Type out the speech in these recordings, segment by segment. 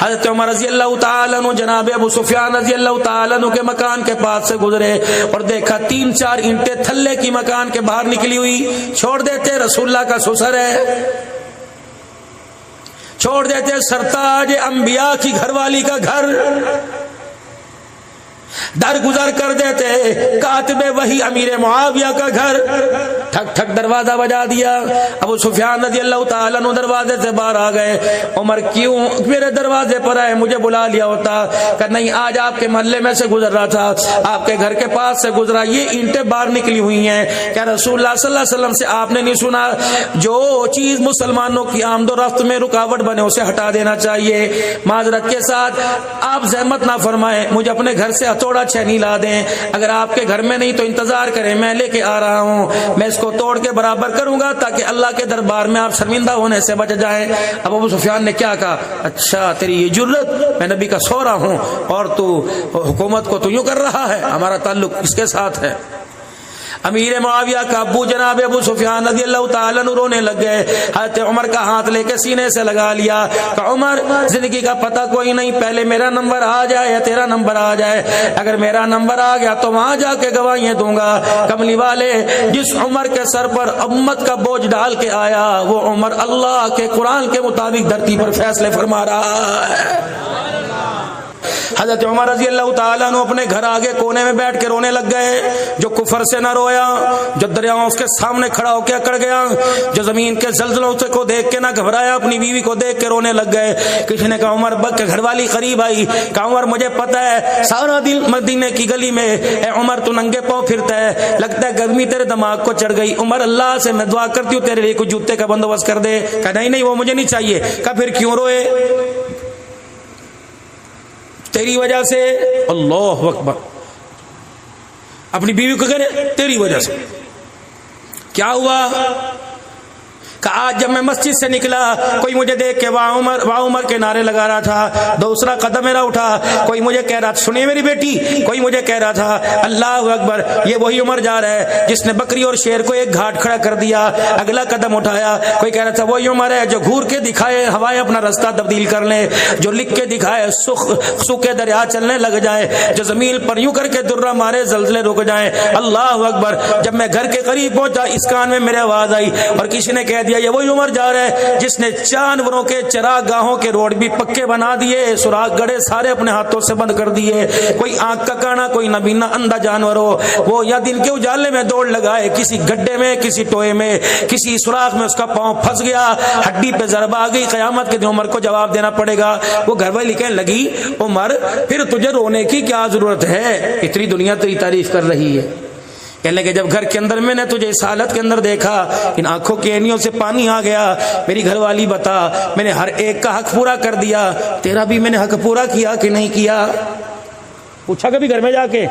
حضرت عمر رضی اللہ تعالیٰ عنہ جناب ابو سفیان رضی اللہ تعالیٰ عنہ کے مکان کے پاس سے گزرے اور دیکھا 3-4 اینٹیں تھلے کی مکان کے باہر نکلی ہوئی. چھوڑ دیتے رسول اللہ کا سسر ہے, چھوڑ دیتے سرتاج انبیاء کی گھر والی کا گھر, در گزر کر دیتے کاتب وحی امیر معاویہ کا گھر. ٹھک ٹھک دروازہ بجا دیا. ابو سفیان رضی اللہ تعالیٰ عنہ دروازے سے باہر آ گئے. عمر کیوں میرے دروازے پر آئے, مجھے بلا لیا ہوتا. کہ نہیں, آج آپ کے محلے میں سے گزر رہا تھا, آپ کے گھر کے پاس سے گزرا, یہ اینٹیں باہر نکلی ہوئی ہیں. کیا رسول اللہ صلی اللہ علیہ وسلم سے آپ نے نہیں سنا جو چیز مسلمانوں کی آمد و رفت میں رکاوٹ بنے اسے ہٹا دینا چاہیے. معذرت کے ساتھ آپ زحمت نہ فرمائیں, مجھے اپنے گھر سے ہتھوڑا چھینی لا دیں. اگر آپ کے گھر میں نہیں تو انتظار کریں, میں لے کے آ رہا ہوں, میں اس کو توڑ کے برابر کروں گا تاکہ اللہ کے دربار میں آپ شرمندہ ہونے سے بچ جائیں. اب ابو سفیان نے کیا کہا, اچھا تیری یہ جرت, میں نبی کا سورا ہوں اور تو حکومت کو تو یوں کر رہا ہے, ہمارا تعلق اس کے ساتھ ہے. امیر معاویہ کا ابو جناب ابو سفیان رضی اللہ تعالیٰ عنہ رونے لگ گئے. حضرت عمر کا ہاتھ لے کے سینے سے لگا لیا کہ عمر زندگی کا پتہ کوئی نہیں, پہلے میرا نمبر آ جائے یا تیرا نمبر آ جائے. اگر میرا نمبر آ گیا تو وہاں جا کے گواہیاں دوں گا. کملی والے, جس عمر کے سر پر امت کا بوجھ ڈال کے آیا وہ عمر اللہ کے قرآن کے مطابق دھرتی پر فیصلے فرما رہا ہے. حضرت عمر رضی اللہ تعالیٰ عنہ اپنے گھر آگے کونے میں بیٹھ کے رونے لگ گئے. جو کفر سے نہ رویا, جو دریاؤں اس کے سامنے کھڑا ہو کے اکڑ گیا, جو زمین کے زلزلوں کو دیکھ کے نہ گھبرایا, اپنی بیوی کو دیکھ کے رونے لگ گئے. کسی نے کہا عمر بک کے گھر والی قریب آئی, کہا عمر مجھے پتہ ہے سارا دن مدینے کی گلی میں اے عمر تو ننگے پاؤں پھرتا ہے, لگتا ہے گرمی تیرے دماغ کو چڑھ گئی. عمر اللہ سے میں دعا کرتی ہوں تیرے لیے کوئی جوتے کا بندوبست کر دے. کہا نہیں وہ مجھے نہیں چاہیے. کہا پھر کیوں روئے, تیری وجہ سے. اللہ اکبر, اپنی بیوی کو کہے تیری وجہ سے. کیا ہوا, کہ آج جب میں مسجد سے نکلا کوئی مجھے دیکھ کے واہ عمر کے نعرے لگا رہا تھا, دوسرا قدم میرا اٹھا, کوئی مجھے کہہ رہا تھا سنیے میری بیٹی, کوئی مجھے کہہ رہا تھا اللہ اکبر یہ وہی عمر جا رہا ہے جس نے بکری اور شیر کو ایک گھاٹ کھڑا کر دیا. اگلا قدم اٹھایا, کوئی کہہ رہا تھا وہی عمر ہے جو گھور کے دکھائے ہوائیں اپنا رستہ تبدیل کر لیں, جو لکھ کے دکھائے سوکھے دریا چلنے لگ جائے, جو زمین پر یوں کر کے درہ مارے زلزلے رک جائیں. اللہ اکبر. جب میں گھر کے قریب پہنچا اس کان میں میرے آواز آئی اور کسی نے کہہ دیا یہ وہی عمر جا رہا ہے جس نے جانوروں کے چراغ گاہوں کے روڈ بھی پکے بنا دیے, سوراخ گڑے سارے اپنے ہاتھوں سے بند کر دیے. کوئی آنکھ کا کانا, کوئی نبینا اندھا جانور ہو, وہ یا دن کے اجالے میں دوڑ لگائے, کسی گڈھے میں, کسی ٹوئے میں, کسی سوراخ میں اس کا پاؤں پھنس گیا, ہڈی پہ ضرب آ گئی, قیامت کے دن عمر کو جواب دینا پڑے گا. وہ گھر والی کہنے لگی عمر پھر تجھے رونے کی کیا ضرورت ہے, اتنی دنیا تیری تعریف کر رہی ہے. کہنے لگے جب گھر کے اندر میں نے تجھے اس حالت کے اندر دیکھا, ان آنکھوں کی اینیوں سے پانی آ گیا. میری گھر والی بتا, میں نے ہر ایک کا حق پورا کر دیا, تیرا بھی میں نے حق پورا کیا کہ نہیں کیا. پوچھا کبھی گھر میں جا کے,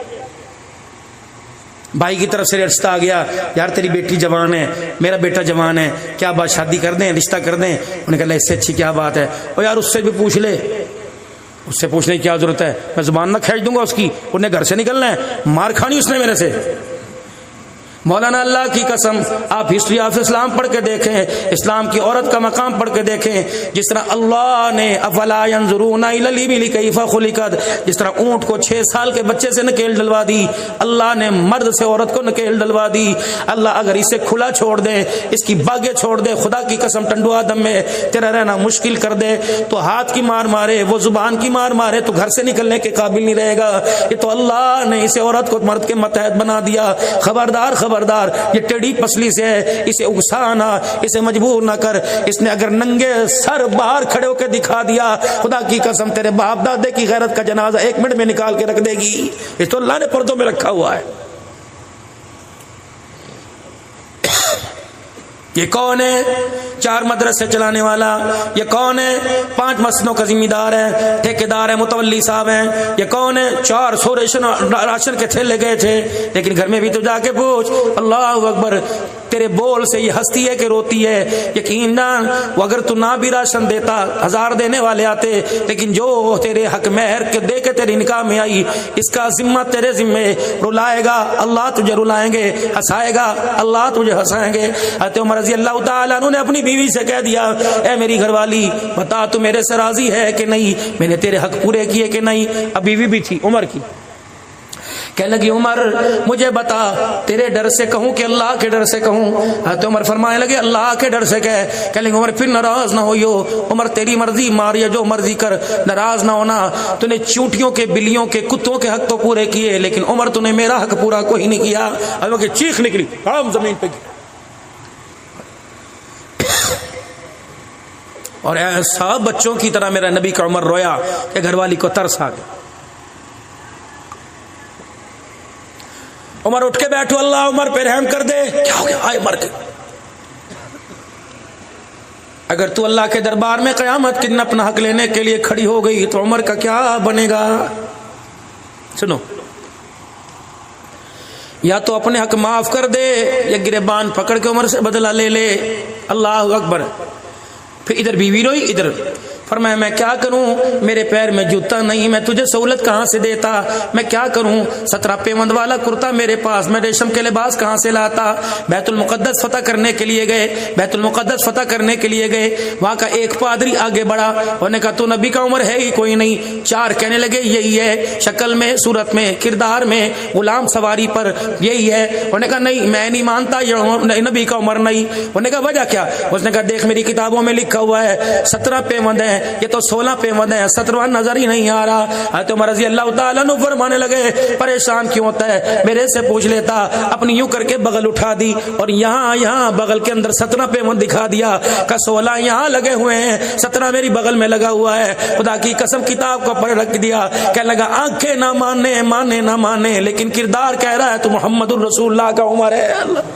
بھائی کی طرف سے رشتہ آ گیا, یار تیری بیٹی جوان ہے, میرا بیٹا جوان ہے, کیا بات شادی کر دیں, رشتہ کر دیں. انہوں نے کہا اس سے اچھی کیا بات ہے, اور یار اس سے بھی پوچھ لے. اس سے پوچھنے کی کیا ضرورت ہے, میں زبان نہ کھینچ دوں گا اس کی, انہیں گھر سے نکلنا ہے, مار کھانی اس نے میرے سے. مولانا اللہ کی قسم آپ ہسٹری آف اسلام پڑھ کے دیکھیں, اسلام کی عورت کا مقام پڑھ کے دیکھیں. جس طرح اللہ نے افلا ينظرون الى الابل كيف خلقت, جس طرح اونٹ کو 6 سال کے بچے سے نکیل ڈلوا دی, اللہ نے مرد سے عورت کو نکیل ڈلوا دی. اللہ اگر اسے کھلا چھوڑ دے, اس کی باغیں چھوڑ دے, خدا کی قسم ٹنڈو آدم میں تیرا رہنا مشکل کر دے, تو ہاتھ کی مار مارے, وہ زبان کی مار مارے, تو گھر سے نکلنے کے قابل نہیں رہے گا. یہ تو اللہ نے اسے عورت کو مرد کے متحد بنا دیا. خبردار خبردار, یہ ٹیڑھی پسلی سے ہے, اسے اکسانا, اسے مجبور نہ کر. اس نے اگر ننگے سر باہر کھڑے ہو کے دکھا دیا, خدا کی قسم تیرے باپ دادے کی غیرت کا جنازہ 1 منٹ میں نکال کے رکھ دے گی. یہ تو اللہ نے پردوں میں رکھا ہوا ہے. یہ کون ہے؟ 4 مدرسے چلانے والا. یہ کون ہے؟ 5 مسجدوں کا ذمہ دار ہے, ٹھیکیدار ہے, متولی صاحب ہیں. یہ کون ہے؟ 400 راشن کے تھیلے گئے تھے, لیکن گھر میں بھی تو جا کے پوچھ. اللہ اکبر. تیرے بول سے یہ ہنستی ہے کہ روتی ہے. یقین جان وہ اگر تو نہ بھی راشن دیتا 1000 دینے والے آتے, لیکن جو تیرے حق مہر کے دے کے تیری نکاح میں آئی اس کا ذمہ تیرے ذمے. رلائے گا اللہ تجھے رلائیں گے, ہنسائے گا اللہ تجھے ہنسائیں گے. حضرت عمر رضی اللہ تعالیٰ عنہ نے اپنی بیوی سے کہہ دیا, اے میری گھر والی بتا تو میرے سے راضی ہے کہ نہیں, میں نے تیرے حق پورے کیے کہ نہیں. اب بیوی بھی تھی عمر کی, کہنے لگی عمر مجھے بتا تیرے ڈر سے کہوں کہ اللہ کے ڈر سے کہوں. حضرت عمر فرمانے لگے اللہ کے ڈر سے کہہ لیں عمر پھر ناراض نہ ہوئیو. عمر تیری مرضی مار یا جو مرضی کر, ناراض نہ ہونا. تو نے چونٹیوں کے بلیوں کے کتوں کے حق تو پورے کیے, لیکن عمر تو نے میرا حق پورا کوئی نہیں کیا. اب کہ چیخ نکلی, کام زمین پہ گیا اور ایسا بچوں کی طرح میرا نبی کا عمر رویا کہ گھر والی کو ترس آ گیا. عمر اٹھ کے بیٹھو, اللہ عمر پہ رحم کر دے. کیا ہو گیا؟ آئے مر کے. اگر تو اللہ کے دربار میں قیامت کے دن اپنا حق لینے کے لیے کھڑی ہو گئی تو عمر کا کیا بنے گا؟ سنو, یا تو اپنے حق معاف کر دے یا گریبان پکڑ کے عمر سے بدلہ لے لے. اللہ اکبر. پھر ادھر بیوی روئی, ادھر فرمایا میں کیا کروں, میرے پیر میں جوتا نہیں, میں تجھے سہولت کہاں سے دیتا, میں کیا کروں, 17 پیوند والا کرتا میرے پاس, میں ریشم کے لباس کہاں سے لاتا. بیت المقدس فتح کرنے کے لیے گئے, بیت المقدس فتح کرنے کے لیے گئے. وہاں کا ایک پادری آگے بڑھا, انہوں نے کہا تو نبی کا عمر ہے ہی کوئی نہیں. 4 کہنے لگے یہی ہے, شکل میں, صورت میں, کردار میں, غلام سواری پر یہی ہے. انہوں نے کہا نہیں میں نہیں مانتا یہ نبی کا عمر نہیں. انہوں نے کہا وجہ کیا؟ اس نے کہا دیکھ میری کتابوں میں لکھا ہوا ہے 17 پیوند ہیں, یہ تو 16 پیوند ہیں, 17واں نظر ہی نہیں آ رہا. حضرت عمر رضی اللہ تعالیٰ عنہ فرمانے لگے پریشان کیوں ہوتا ہے, میرے سے پوچھ لیتا. اپنی یوں کر کے بغل اٹھا دی اور یہاں بغل کے اندر 17 پیوند دکھا دیا کہ 16 یہاں لگے ہوئے ہیں, 17 میری بغل میں لگا ہوا ہے. خدا کی قسم کتاب کو پڑھ رکھ دیا. کہنے لگا آنکھیں نہ مانے نہ مانے, لیکن کردار کہہ رہا ہے تو محمد الرسول اللہ کا عمر ہے. اللہ